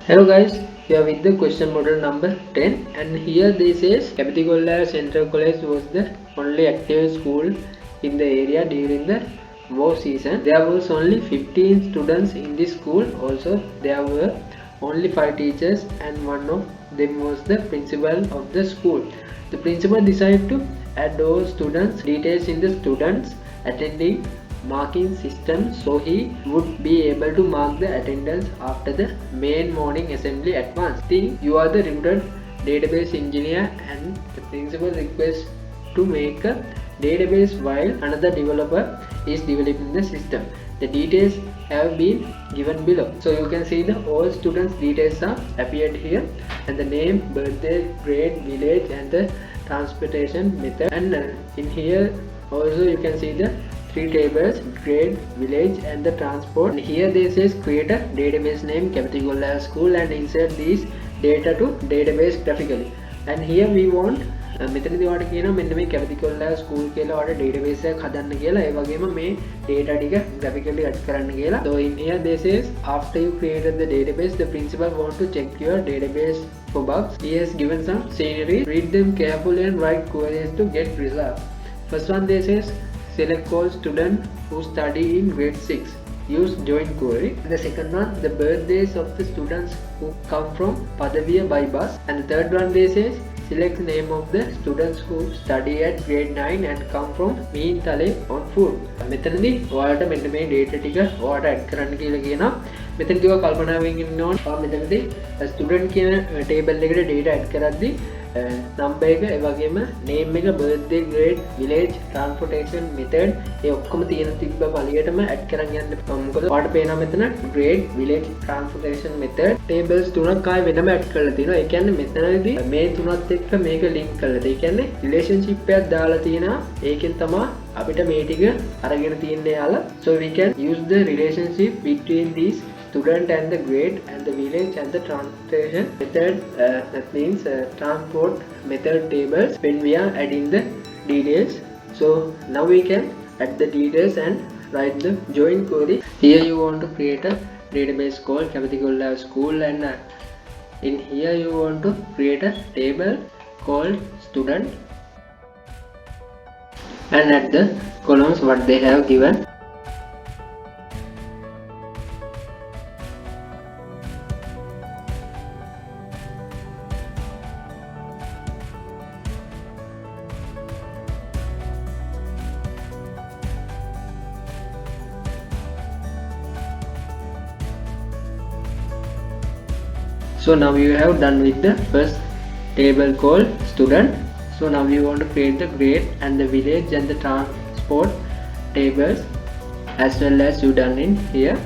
Hello guys, here with the question model number 10, and here this is Capiticola Central College was the only active school in the area during the war season. There was only 15 students in this school. Also there were only 5 teachers and one of them was the principal of the school. The principal decided to add those students details in the students attending marking system so he would be able to mark the attendance after the main morning assembly at once. Think you are the recruited database engineer and the principal requests to make a database while another developer is developing the system. The details have been given below. So you can see the all students details are appeared here, and the name, birthday, grade, village and the transportation method, and in here also you can see the three tables: grade, village and the transport. And here they says create a database name Capiticola school and insert these data to database graphically. And here we want මෙතනදී ඔයාලට කියනවා මෙන්න මේ Capiticola school කියලා ඔයාලට database එකක් හදන්න කියලා. ඒ වගේම මේ data ටික graphically add කරන්න කියලා. So in here they says after you created the database, the principal want to check your database for bugs. He has given some scenery. Read them carefully and write queries to get results. First one they says select all students who study in grade 6. Use join query. The second one, the birthdays of the students who come from Padaviya by bus. And the third one they says select name of the students who study at grade 9 and come from Meentale on foot. මෙතනදී ඔයාලට මෙන්න මේ data ටික ඔයාලට add කරන්න කියලා කියනවා. මෙතනදී ඔයා කල්පනාවෙන් ඉන්න ඕන. ඔයා මෙතනදී student කියන table එකට data add කරද්දී number එක, ඒ වගේම name එක, birthday, grade, village, transportation method ඒ ඔක්කොම තියෙන තිබ්බ පළියටම add කරන් යන්න. මොකද ඔයාලට පේනවා මෙතන grade, village, transportation method tables තුනක් ආයෙ වෙනම add කරලා තියෙනවා. ඒ කියන්නේ මෙතනදී මේ තුනත් එක්ක මේක link කරලා තියෙනවා. ඒ කියන්නේ relationship එකක් දාලා තියෙනවා. ඒකෙන් තමයි අපිට මේ ටික අරගෙන තියන්නේ යාලා. So we can use the relationship between these student and the grade and the village and the transportation method, that means transport method tables when we are adding the details. So now we can add the details and write the join query. Here you want to create a database called Capiticola school, and in here you want to create a table called student and add the columns what they have given. So now you have done with the first table called student. So now you want to create the grade and the village and the transport tables as well as you done in here.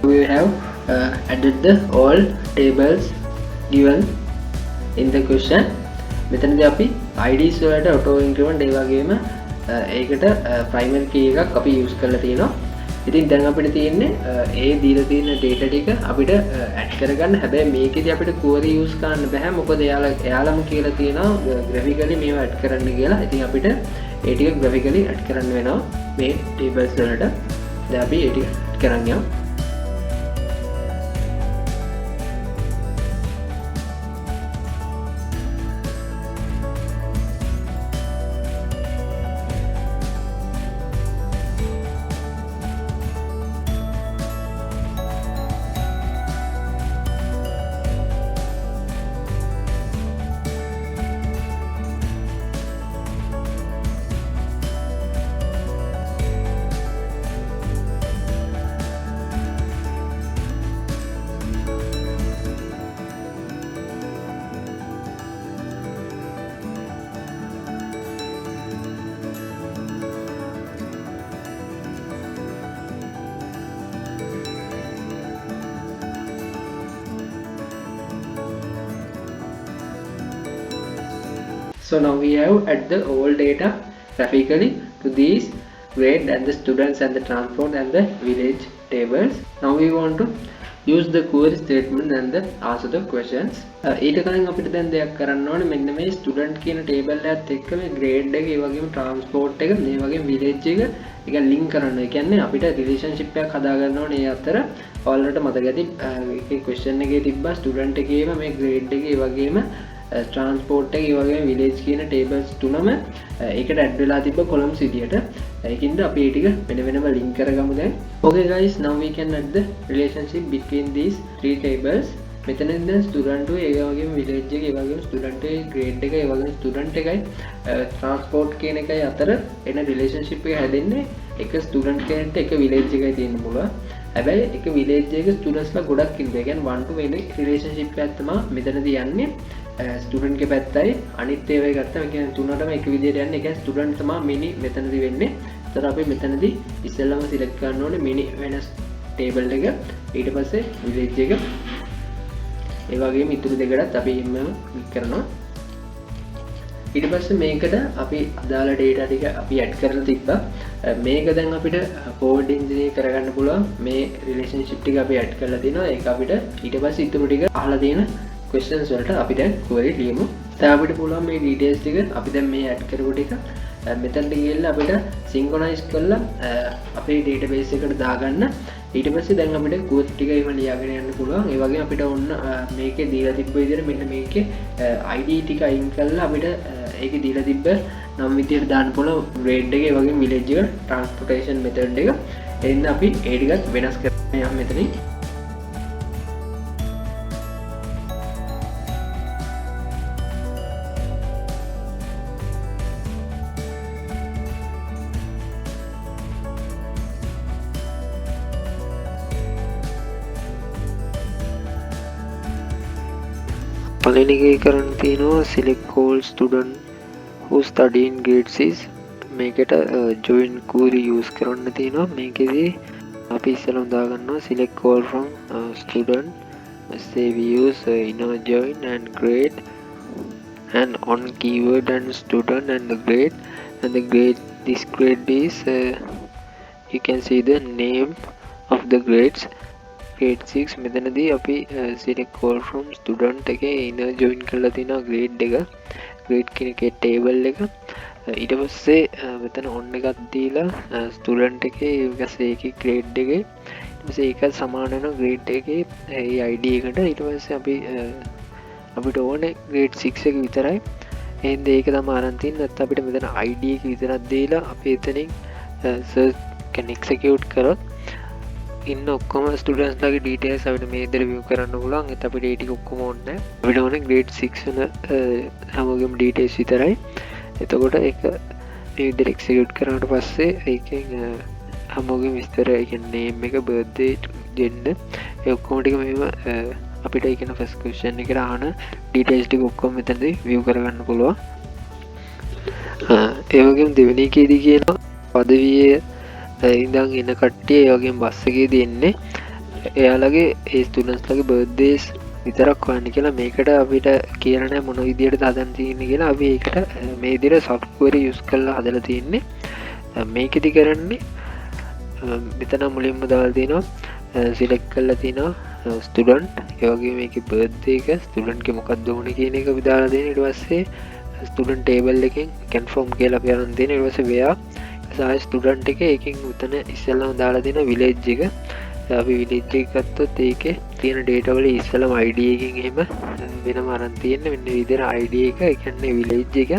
We have added the all tables given in the question. මෙතනදී අපි IDs වලට auto increment ඒ වගේම ඒකට primary key එකක් අපි use කරලා තියෙනවා. ඉතින් දැන් අපිට තියෙන්නේ ඒ දීලා තියෙන data ටික අපිට add කරගන්න. හැබැයි මේකෙදි අපිට query use කරන්න බෑ. මොකද එයාලම කියලා තියෙනවා graphically මේව add කරන්න කියලා. ඉතින් අපිට ඒ ටික graphically add කරන්න වෙනවා මේ tables වලට. දැන් අපි ඒ ටික add කරන් යමු. So now we have add the all data graphically to these grade and the students and the transport and the village tables. Now we want to use the query statement and the answer the questions. ඊට කලින් අපිට දැන් දෙයක් කරන්න ඕනේ මෙන්න මේ student කියන table එකත් එක්ක මේ grade එක ඒ වගේම transport එක මේ වගේම village එක link කරන්න. ඒ කියන්නේ අපිට relationship එකක් හදා ගන්න ඕනේ ඒ අතර. ඔයාලට මතක ඇති ඒකේ question එකේ තිබ්බා student එකේම මේ grade එකේ ඒ වගේම transport එක ඒ වගේම village කියන tables තුනම ඒකට add වෙලා තිබ්බ columns විදියට. ඒකින්ද අපි ඒ ටික වෙන වෙනම link කරගමු දැන්. Okay guys, now we can add the relationship between these three tables. මෙතනින් දැන් student ඒ වගේම village එක ඒ වගේම student එකේ grade එක ඒ වගේම student එකයි transport කියන එකයි අතර එන relationship එක හැදෙන්නේ එක student කෙනෙක්ට එක village එකයි තියෙන්න පුළුවන්. හැබැයි එක village එකක students ලා ගොඩක් ඉන්නවා. ඒ කියන්නේ 1 to many relationship එකක් තමයි මෙතනදී යන්නේ. ස්ටුඩන්ට් ගේ පැත්තයි අනිත් ඒවා ගත්තම ඒ කියන්නේ තුනටම එක විදිහට යන්නේ. ඒ කියන්නේ ස්ටුඩන්ට් තමයි මිනි මෙතනදී වෙන්නේ. ඒතර අපි මෙතනදී ඉස්සෙල්ලාම සිලෙක්ට් කරන්න ඕනේ මිනි වෙනස් ටේබල් එක. ඊට පස්සේ විලේජ් එක. ඒ වගේම ඉතුරු දෙකටත් අපි එම්ම ක්ලික් කරනවා. ඊට පස්සේ මේකට අපි අදාළ data ටික අපි add කරලා තිබ්බා. මේක දැන් අපිට forward engineer කරගන්න පුළුවන්. මේ relationship ටික අපි add කරලා තිනවා. ඒක අපිට ඊට පස්සේ ඉතුරු ටික අහලා තියෙන questions වලට අපි දැන් query ලියමු. දැන් අපිට පුළුවන් මේ details ටික අපි දැන් මේ add කරපු ටික මෙතනට ගිහලා අපිට synchronize කරලා අපේ database එකට දාගන්න. ඊට පස්සේ දැන් අපිට code ටික එහෙම ලියාගෙන යන්න පුළුවන්. ඒ වගේම අපිට ඕන මේකේ දීලා තිබ්බ විදිහට මෙන්න මේකේ ID ටික අයින් කරලා අපිට ඒකේ දීලා තිබ්බ නම් විදිහට දාන්න පුළුවන් grade එක ඒ වගේම village එක transportation method එක. එන්න අපි ඒ ටිකත් වෙනස් කරන්න යමු මෙතනින්. පළවෙනි එකේ කරන්න තියෙනවා select all student who study in grade 6 මේකට join query use කරන්න තියෙනවා. මේකෙදී අපි ඉස්සෙල්ලාම දාගන්නවා select all from student, say we use inner join and grade and on keyword and student and the grade, and the grade, this grade is you can see the name of the grades grade 6. මෙතනදී අපි select all from student එකේ inner join කරලා තියෙනවා grade එක, grade කියන එකේ table එක. ඊට පස්සේ මෙතන on එකක් දීලා student එකේ ඊපස්සේ ඒකේ grade එකේ ඊට පස්සේ ඒක සමාන වෙන grade එකේ ඒ ID එකට. ඊට පස්සේ අපි අපිට ඕනේ grade 6 එක විතරයි. එහෙනම් ඒක තමයි අරන් තින්නේ. නැත්නම් අපිට මෙතන ID එක විතරක් දීලා අපි එතනින් search can execute කරොත් ඉන්න ඔක්කොම ස්ටුඩන්ට්ස් ලාගේ ඩීටේල්ස් අපිට මේ විදිහට view කරන්න පුළුවන්. ඒත් අපිට ඒ ටික ඔක්කොම ඕනේ නැහැ. අපිට ඕනේ grade 6 වෙන හැමෝගෙම ඩීටේල්ස් විතරයි. එතකොට ඒක මේ විදිහට execute කරාට පස්සේ ඒකෙන් හැමෝගෙම විස්තර, ඒ කියන්නේ name එක, birthday, gender, ඒ ඔක්කොම ටික මෙහෙම අපිට ඒ කියන first question එකට ආන ඩීටේල්ස් ටික ඔක්කොම මෙතනදී view කරගන්න පුළුවන්. ඒ වගේම දෙවෙනි එකේදී කියනවා පදවියේ ඉඳන් එන කට්ටිය ඒ වගේම බස් එකේදී එන්නේ එයාලගේ ඒ ස්ටුඩන්ට්ස් ලගේ බර්ත්ඩේස් විතරක් හොයන්න කියලා. මේකට අපිට කියලා නැහැ මොන විදියටද හදන්න තියෙන්නේ කියලා. අපි ඒකට මේ විදිහට software use කරලා හදලා තියෙන්නේ. මේකෙදි කරන්නේ මෙතන මුලින්ම දාලා තියෙනවා select කරලා තියෙනවා student, ඒ වගේම මේකේ birthday එක, student ගේ මොකක්ද ඕනේ කියන එක අපි දාලා දෙන. ඊට පස්සේ student table එකෙන් confirm කියලා අපි අරන් දෙන. ඊට පස්සේ where සාය ස්ටුඩන්ට් එක එකෙන් උතන ඉස්සෙල්ලාම දාලා දෙන village එක. අපි village එක ගත්තොත් ඒකේ තියෙන data වල ඉස්සෙල්ලාම ID එකකින් එහෙම වෙනම අරන් තියෙන්නේ මෙන්න විදිහට ID එක, ඒ කියන්නේ village එක,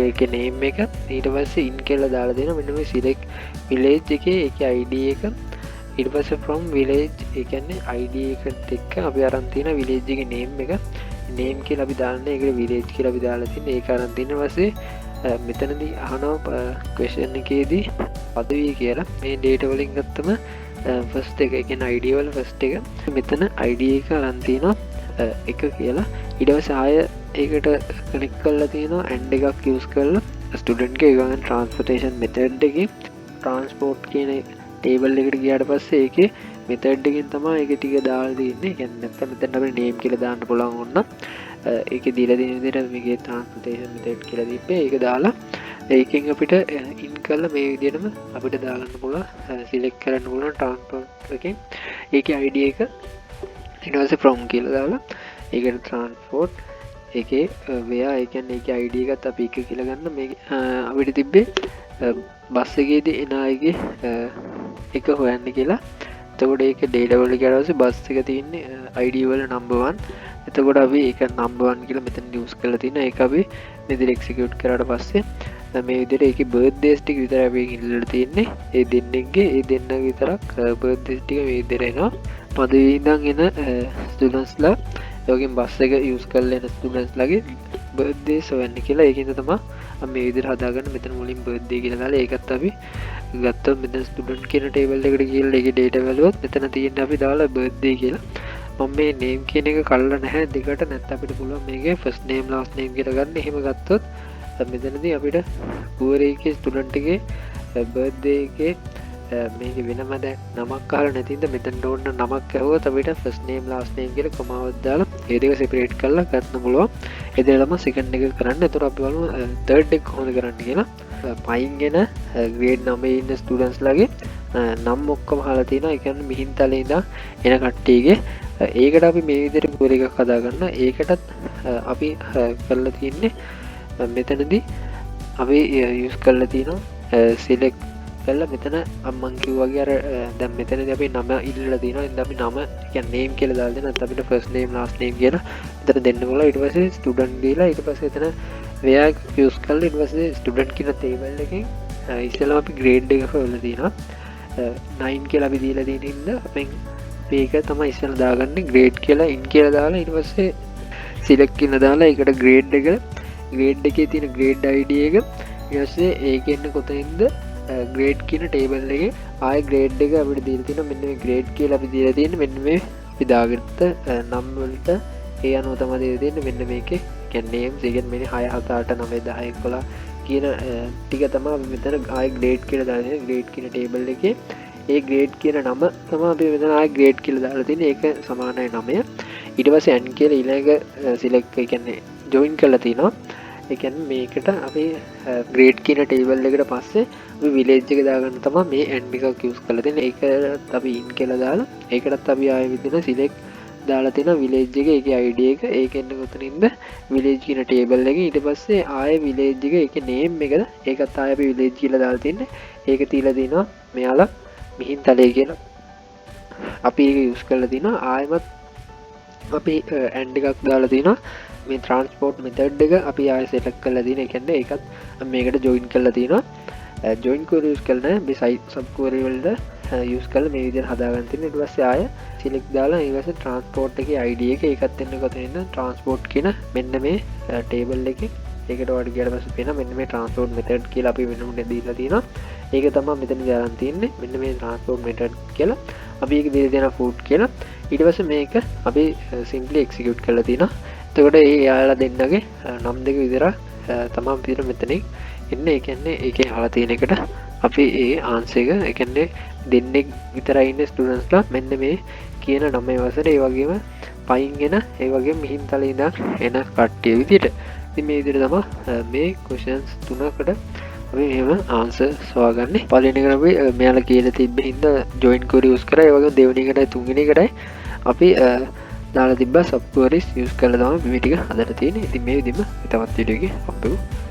ඒකේ name එක. ඊට පස්සේ in කියලා දාලා දෙන මෙන්න මේ select village එකේ ඒකේ ID එක. ඊට පස්සේ from village, ඒ කියන්නේ ID එකට එක්ක අපි අරන් තියෙන village එකේ name එක, name කියලා අපි දාන්නේ. ඒකට village කියලා අපි දාලා තින්නේ. ඒක අරන් තින්න පස්සේ මෙතනදී අහනවා question එකේදී පදවිය කියලා. මේ data වලින් ගත්තම first එක, ඒ කියන්නේ ID වල first එක. මෙතන ID එක අරන් තිනවා 1 කියලා. ඊට පස්සේ ආය ඒකට connect කරලා තිනවා and එකක් use කරලා student ගේ ගාන transportation method එකේ transport කියන table එකට ගියාට පස්සේ ඒකේ මෙතඩ් එකෙන් තමයි ඒක ටික දාලා දෙන්නේ. කියන්නේ නැත්නම් මෙතන අපිට නේම් කියලා දාන්න පුළුවන් වුණා. ඒකේ දීලා තියෙන විදිහට මේකේ ට්‍රාන්ස්පෝර්ටේෂන් මෙතඩ් කියලා දීපේ ඒක දාලා ඒකෙන් අපිට ඉන් කරලා මේ විදිහටම අපිට දාගන්න පුළුවන්. සිලෙක්ට් කරන්න පුළුවන් ට්‍රාන්ස්පෝර්ට් එකෙන් ඒකේ ID එක ඊට පස්සේ from කියලා දාලා ඒකට ට්‍රාන්ස්පෝර්ට් ඒකේ වෙයා ඒ කියන්නේ ඒකේ ID එකත් අපි එක කියලා ගන්න මේ අපිට තිබ්බේ බස් එකේදී එන අයගේ එක හොයන්න කියලා. එතකොට ඒක data වල ගියාට පස්සේ බස් එක තියෙන්නේ ID වල number 1. එතකොට අපි ඒක number 1 කියලා මෙතන use කරලා තිනවා. ඒක අපි මෙතන execute කරාට පස්සේ මේ විදිහට ඒකේ birthdays ටික විතරයි අපි ඉල්ලලා තියෙන්නේ. ඒ දෙන්නෙක්ගේ ඒ දෙන්නගේ විතරක් birthdays ටික මේ විදිහට එනවා. පදවි ඉඳන් එන students ලා යෝගෙන් බස් එක use කරලා එන students ලාගේ birthdays හොයන්න කියලා. ඒකින්ද තමයි අපි මේ විදිහට හදාගන්න. මෙතන මුලින් birthday කියලා දාලා ඒකත් අපි ගත්තොත් මෙතන student කියන table එකට ගිහලා ඒකේ data වැළුවත් මෙතන තියෙන්නේ අපි දාලා birthday කියලා. මම මේ name කියන එක කල්ලා නැහැ දෙකට. නැත්නම් අපිට පුළුවන් මේකේ first name last name කියලා ගන්න. එහෙම ගත්තොත් මෙතනදී අපිට පුවරේකේ ස්ටුඩන්ට් එකේ බර්ත්ඩේ එකේ මේක වෙනම දැන් නමක් අහලා නැතිද මෙතන ඕන නමක් ඇහුවොත් අපිට first name last name කියලා කොමාවක් දාලා ඒ දෙක separate කරලා ගන්න පුළුවන්. ඒ දෙක තමයි second එක කරන්න. එතකොට අපි බලමු third එක කොහොමද කරන්න කියලා. පයින් එන grade 9 ඉන්න students ලාගේ නම් ඔක්කොම අහලා තියෙනවා. ඒ කියන්නේ මිහින්තලේ ඉඳන් එන කට්ටියගේ ඒකට අපි මේ විදිහට පුවර එකක් හදාගන්න. ඒකටත් අපි කරලා තියෙන්නේ මෙතනදී අපි use කරලා තියෙනවා select කරලා මෙතන මම කිව්වාගේ අර දැන් මෙතනදී අපි නම ඉල්ලලා තියෙනවා. ඉතින් අපි නම කියන්නේ name කියලා දාලා දෙනවා. නැත්නම් අපිට first name last name කියලා මෙතන දෙන්න ඕන. ඊට පස්සේ student දීලා ඊට පස්සේ එතන where use කරලා ඊට පස්සේ student කියන table එකෙන් ඉස්සෙල්ලාම අපි grade එක හොයලා තියෙනවා. 9 කියලා අපි දීලා තියෙන ඉන්න අපෙන් මේක තමයි ඉස්සෙල්ලා දාගන්නේ grade කියලා in කියලා දාලා ඊට පස්සේ select කියලා දාලා ඒකට grade එක grade එකේ තියෙන grade ID එක ඊට පස්සේ ඒකෙන් කොතනින්ද grade කියන table එකේ ආයෙ grade එක අපිට දීලා තියෙනවා. මෙන්න මේ grade කියලා අපි දීලා තියෙන්නේ මෙන්න මේ අපි දාගත්ත නම් වලට ඒ අනුව තමයි දීලා තියෙන්නේ. මෙන්න මේකේ කියන්නේ names ඒ කියන්නේ මෙන්න 6 7 8 9 10 11 කියන ටික තමයි අපි මෙතන ආයෙ grade කියලා දාලා තියෙන්නේ. grade කියන table එකේ ඒ grade කියන නම තමයි අපි මෙතන ආයෙ grade කියලා දාලා තියෙන්නේ. ඒක සමානයි 9. ඊට පස්සේ n කියලා ඊළඟ select ඒ කියන්නේ join කරලා තිනවා. ඒ කියන්නේ මේකට අපි grade කියන table එකට පස්සේ අපි village එක දාගන්න තමයි මේ n එකක් use කරලා තියෙන්නේ. ඒකට අපි in කියලා දාලා ඒකටත් අපි ආයෙ විදින select දාලා තියෙනවා village එක ඒකේ id එක ඒකෙන් කොතනින්ද village කියන table එකේ ඊට පස්සේ ආයෙ village එක ඒකේ name එකද ඒකත් ආයෙ අපි village කියලා දාලා තින්නේ. ඒක තියලා දිනවා මෙයාලා මිහින්තලේ කියලා අපි ඒක use කරලා තිනවා. ආයෙමත් අපි and එකක් දාලා තිනවා. මේ transport method එක අපි ආයෙ select කරලා තියෙන. ඒ කියන්නේ ඒකත් මේකට join කරලා තිනවා. join query use කරලා මේ site sub query වලට use කරලා මේ විදිහට හදාගන්න තියෙනවා. ඊට පස්සේ ආයෙ select දාලා ඊට පස්සේ transport එකේ id එක ඒකත් එන්න කොතනින්ද transport කියන මෙන්න මේ table එකේ ඒකට වඩ ගියට පස්සේ පේනවා මෙන්න මේ transport method කියලා අපි වෙනුම දීලා තියෙනවා. ඒක තමයි මෙතන දාලා තියෙන්නේ. මෙන්න මේ transport method කියලා අපි ඒක දීලා දෙනවා food කියලා. ඊට පස්සේ මේක අපි simply execute කරලා තියෙනවා. එතකොට ඒ යාලා දෙන්නගේ නම් දෙක විතර තමයි අපිට මෙතනින් එන්නේ. ඒ කියන්නේ ඒකේ අහලා තියෙන එකට අපි ඒ ආන්සර් එක ඒ කියන්නේ දෙන්නේ විතරයි ඉන්නේ ස්ටුඩන්ට්ස් ලා මෙන්න මේ කියන 9 වසරේ ඒ වගේම පයින් එන ඒ වගේම මිහින්තලේ ඉඳන් එන කට්ටිය විදිහට. ඉතින් මේ විදිහට තමයි මේ questions තුනකට අපි මෙහෙම ආන්සර් සොයාගන්නේ. පළවෙනි එකට අපි මෙයාලා කියලා තිබ්බ හින්දා join query use කරා. ඒ වගේම දෙවෙනි එකටයි තුන්වෙනි එකටයි අපි දාලා තිබ්බා sub queries use කරලා තමයි මේ ටික හදලා තියෙන්නේ. ඉතින් මේ විදිහම තවත් වීඩියෝ එකකින් අපිට